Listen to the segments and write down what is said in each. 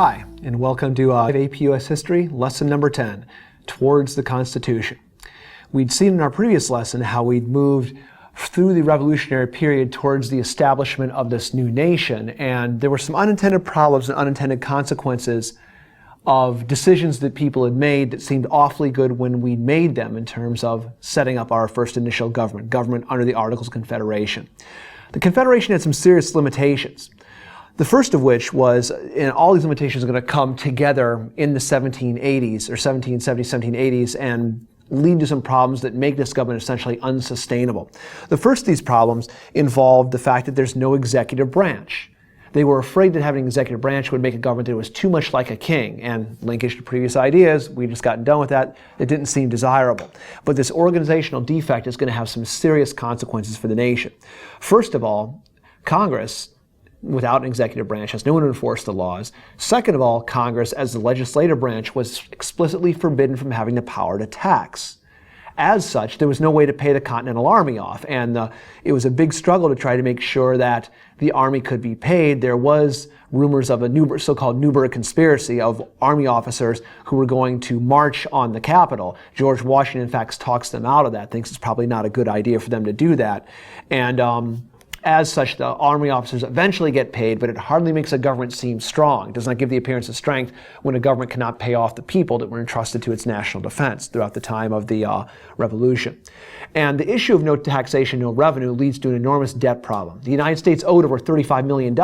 Hi, and welcome to APUSH History, Lesson number 10, Towards the Constitution. We'd seen in our previous lesson how we'd moved through the revolutionary period towards the establishment of this new nation, and there were some unintended problems and unintended consequences of decisions that people had made that seemed awfully good when we made them in terms of setting up our first initial government under the Articles of Confederation. The Confederation had some serious limitations. The first of which was, and all these limitations are going to come together in the 1780s or 1770s, 1780s and lead to some problems that make this government essentially unsustainable. The first of these problems involved the fact that there's no executive branch. They were afraid that having an executive branch would make a government that was too much like a king, and linkage to previous ideas, we just gotten done with that, it didn't seem desirable. But this organizational defect is going to have some serious consequences for the nation. First of all, Congress, without an executive branch, has no one to enforce the laws. Second of all, Congress, as the legislative branch, was explicitly forbidden from having the power to tax. As such, there was no way to pay the Continental Army off, and it was a big struggle to try to make sure that the Army could be paid. There was rumors of a so-called Newburgh conspiracy of Army officers who were going to march on the Capitol. George Washington, in fact, talks them out of that, thinks it's probably not a good idea for them to do that. And as such, the Army officers eventually get paid, but it hardly makes a government seem strong. It does not give the appearance of strength when a government cannot pay off the people that were entrusted to its national defense throughout the time of the Revolution. And the issue of no taxation, no revenue leads to an enormous debt problem. The United States owed over $35 million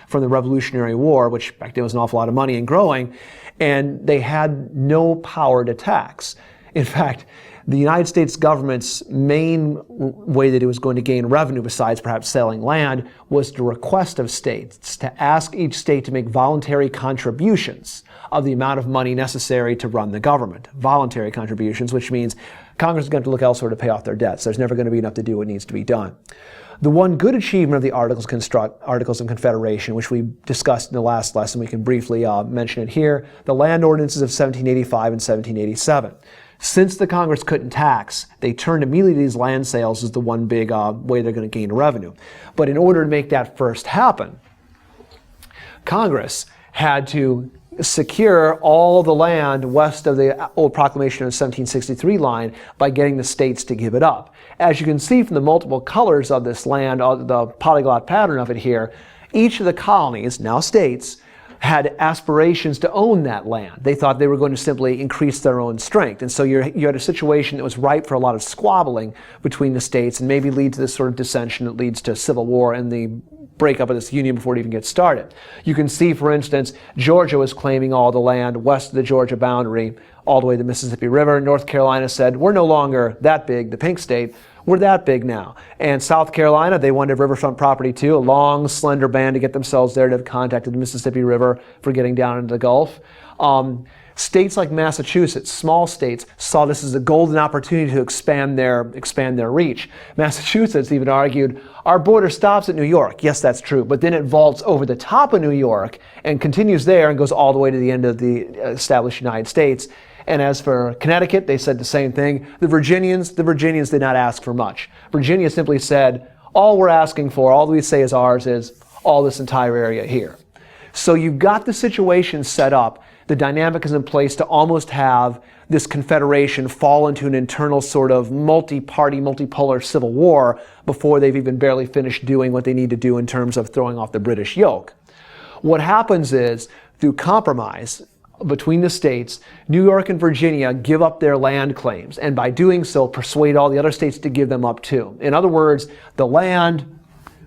from the Revolutionary War, which back then was an awful lot of money and growing, and they had no power to tax. In fact, the United States government's main way that it was going to gain revenue, besides perhaps selling land, was to request of states, to ask each state to make voluntary contributions of the amount of money necessary to run the government. Voluntary contributions, which means Congress is going to have to look elsewhere to pay off their debts. There's never going to be enough to do what needs to be done. The one good achievement of the Articles of Confederation, which we discussed in the last lesson, we can briefly mention it here, the land ordinances of 1785 and 1787. Since the Congress couldn't tax, they turned immediately to these land sales as the one big way they're going to gain revenue. But in order to make that first happen, Congress had to secure all the land west of the old proclamation of 1763 line by getting the states to give it up. As you can see from the multiple colors of this land, the polyglot pattern of it here, each of the colonies, now states, had aspirations to own that land. They thought they were going to simply increase their own strength. And so you had a situation that was ripe for a lot of squabbling between the states and maybe lead to this sort of dissension that leads to civil war and the breakup of this union before it even gets started. You can see, for instance, Georgia was claiming all the land west of the Georgia boundary all the way to the Mississippi River. North Carolina said, we're no longer that big, the pink state. We're that big now. And South Carolina, they wanted riverfront property too, a long, slender band to get themselves there to have contacted the Mississippi River for getting down into the Gulf. States like Massachusetts, small states, saw this as a golden opportunity to expand their reach. Massachusetts even argued, our border stops at New York. Yes, that's true, but then it vaults over the top of New York and continues there and goes all the way to the end of the established United States. And as for Connecticut, they said the same thing. The Virginians did not ask for much. Virginia simply said, all we're asking for, all we say is ours, is all this entire area here. So you've got the situation set up. The dynamic is in place to almost have this confederation fall into an internal sort of multi-party, multipolar civil war before they've even barely finished doing what they need to do in terms of throwing off the British yoke. What happens is, through compromise between the states, New York and Virginia give up their land claims, and by doing so persuade all the other states to give them up too. In other words, the land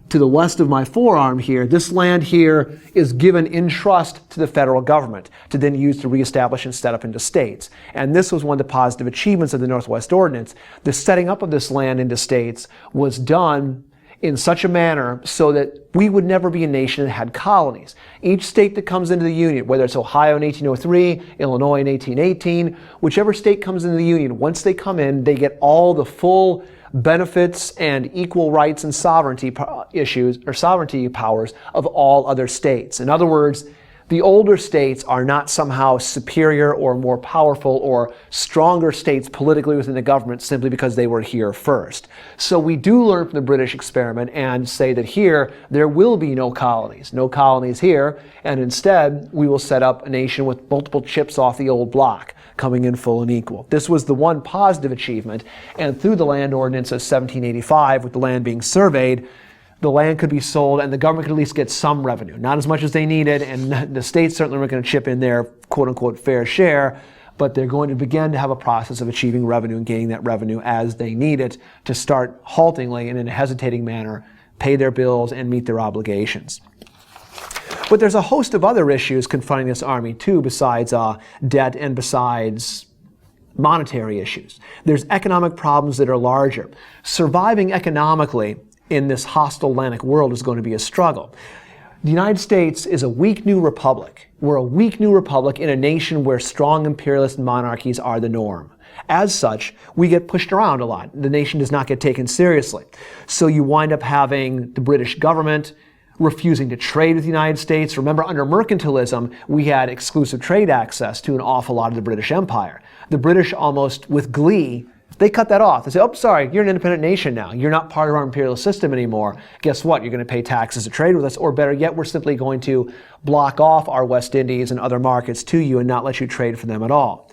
to the west of my forearm here, this land here is given in trust to the federal government to then use to reestablish and set up into states. And this was one of the positive achievements of the Northwest Ordinance. The setting up of this land into states was done in such a manner so that we would never be a nation that had colonies. Each state that comes into the Union, whether it's Ohio in 1803, Illinois in 1818, whichever state comes into the Union, once they come in, they get all the full benefits and equal rights and sovereignty issues or sovereignty powers of all other states. In other words, The older states are not somehow superior or more powerful or stronger states politically within the government simply because they were here first. So we do learn from the British experiment and say that here there will be no colonies here, and instead we will set up a nation with multiple chips off the old block, coming in full and equal. This was the one positive achievement, and through the land ordinance of 1785, with the land being surveyed, the land could be sold and the government could at least get some revenue. Not as much as they needed, and the states certainly weren't going to chip in their quote-unquote fair share, but they're going to begin to have a process of achieving revenue and gaining that revenue as they need it to start haltingly and in a hesitating manner pay their bills and meet their obligations. But there's a host of other issues confronting this army too, besides debt and besides monetary issues. There's economic problems that are larger. Surviving economically in this hostile Atlantic world is going to be a struggle. The United States is a weak new republic. We're a weak new republic in a nation where strong imperialist monarchies are the norm. As such, we get pushed around a lot. The nation does not get taken seriously. So you wind up having the British government refusing to trade with the United States. Remember, under mercantilism, we had exclusive trade access to an awful lot of the British Empire. The British, almost with glee, they cut that off. They say, oh, sorry, you're an independent nation now. You're not part of our imperial system anymore. Guess what? You're going to pay taxes to trade with us, or better yet, we're simply going to block off our West Indies and other markets to you and not let you trade for them at all.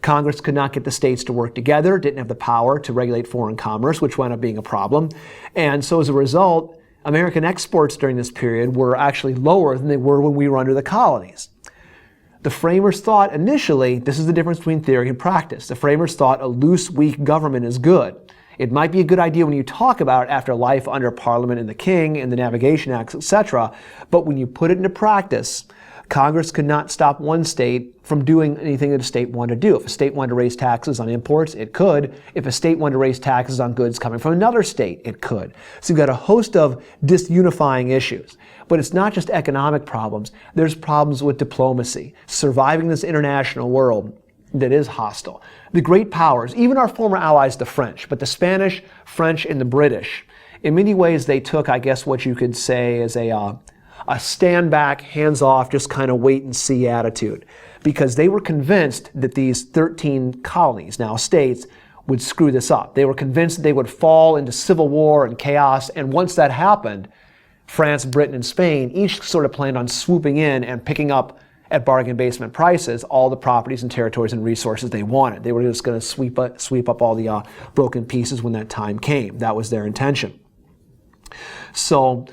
Congress could not get the states to work together, didn't have the power to regulate foreign commerce, which wound up being a problem. And so as a result, American exports during this period were actually lower than they were when we were under the colonies. The framers thought initially, this is the difference between theory and practice, the framers thought a loose, weak government is good. It might be a good idea when you talk about it after life under Parliament and the King and the Navigation Acts, etc., but when you put it into practice, Congress could not stop one state from doing anything that a state wanted to do. If a state wanted to raise taxes on imports, it could. If a state wanted to raise taxes on goods coming from another state, it could. So you've got a host of disunifying issues. But it's not just economic problems. There's problems with diplomacy, surviving this international world that is hostile. The great powers, even our former allies, the French, but the Spanish, French, and the British, in many ways they took, I guess, what you could say is a stand back, hands off, just kind of wait and see attitude. Because they were convinced that these 13 colonies, now states, would screw this up. They were convinced that they would fall into civil war and chaos, and once that happened, France, Britain, and Spain each sort of planned on swooping in and picking up at bargain basement prices all the properties and territories and resources they wanted. They were just going to sweep up all the broken pieces when that time came. That was their intention. So,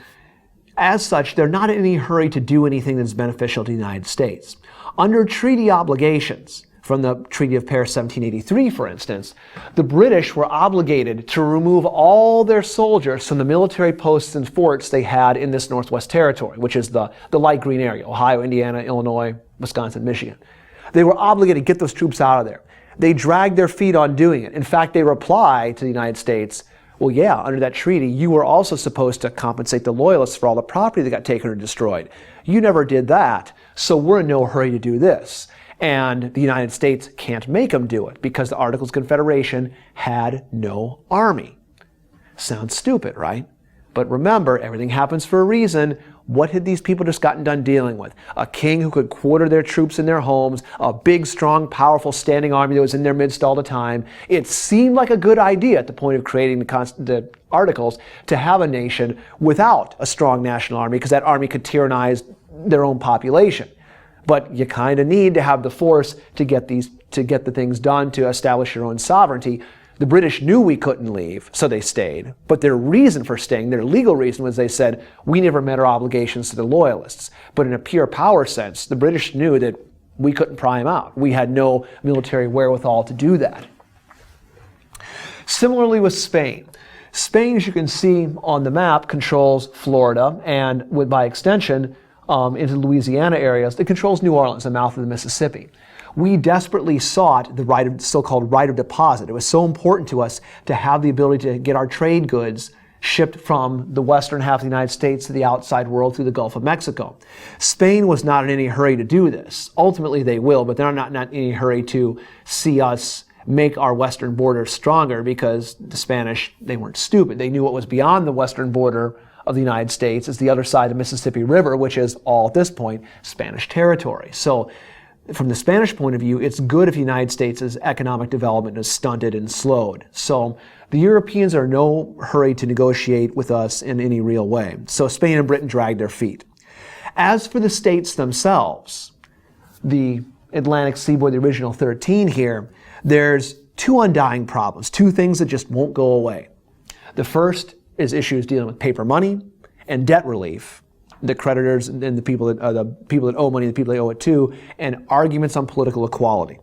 as such, they're not in any hurry to do anything that's beneficial to the United States. Under treaty obligations, from the Treaty of Paris 1783, for instance, the British were obligated to remove all their soldiers from the military posts and forts they had in this Northwest Territory, which is the light green area, Ohio, Indiana, Illinois, Wisconsin, Michigan. They were obligated to get those troops out of there. They dragged their feet on doing it. In fact, they replied to the United States, well, yeah, under that treaty, you were also supposed to compensate the loyalists for all the property that got taken or destroyed. You never did that, so we're in no hurry to do this. And the United States can't make them do it because the Articles of Confederation had no army. Sounds stupid, right? But remember, everything happens for a reason. What had these people just gotten done dealing with? A king who could quarter their troops in their homes, a big, strong, powerful standing army that was in their midst all the time. It seemed like a good idea at the point of creating the Articles to have a nation without a strong national army because that army could tyrannize their own population. But you kind of need to have the force to get the things done to establish your own sovereignty. The British knew we couldn't leave, so they stayed. But their reason for staying, their legal reason, was they said, we never met our obligations to the loyalists. But in a pure power sense, the British knew that we couldn't pry them out. We had no military wherewithal to do that. Similarly with Spain. Spain, as you can see on the map, controls Florida and, by extension, into the Louisiana areas. It controls New Orleans, the mouth of the Mississippi. We desperately sought the so-called right of deposit. It was so important to us to have the ability to get our trade goods shipped from the western half of the United States to the outside world through the Gulf of Mexico. Spain was not in any hurry to do this. Ultimately they will, but they're not in any hurry to see us make our western border stronger because the Spanish, they weren't stupid. They knew what was beyond the western border of the United States is the other side of the Mississippi River, which is all at this point Spanish territory. So from the Spanish point of view, it's good if the United States' economic development is stunted and slowed. So the Europeans are in no hurry to negotiate with us in any real way. So Spain and Britain dragged their feet. As for the states themselves, the Atlantic seaboard, the original 13 here, there's two undying problems, two things that just won't go away. The first is issues dealing with paper money and debt relief, the creditors and the people that owe money, the people they owe it to, and arguments on political equality.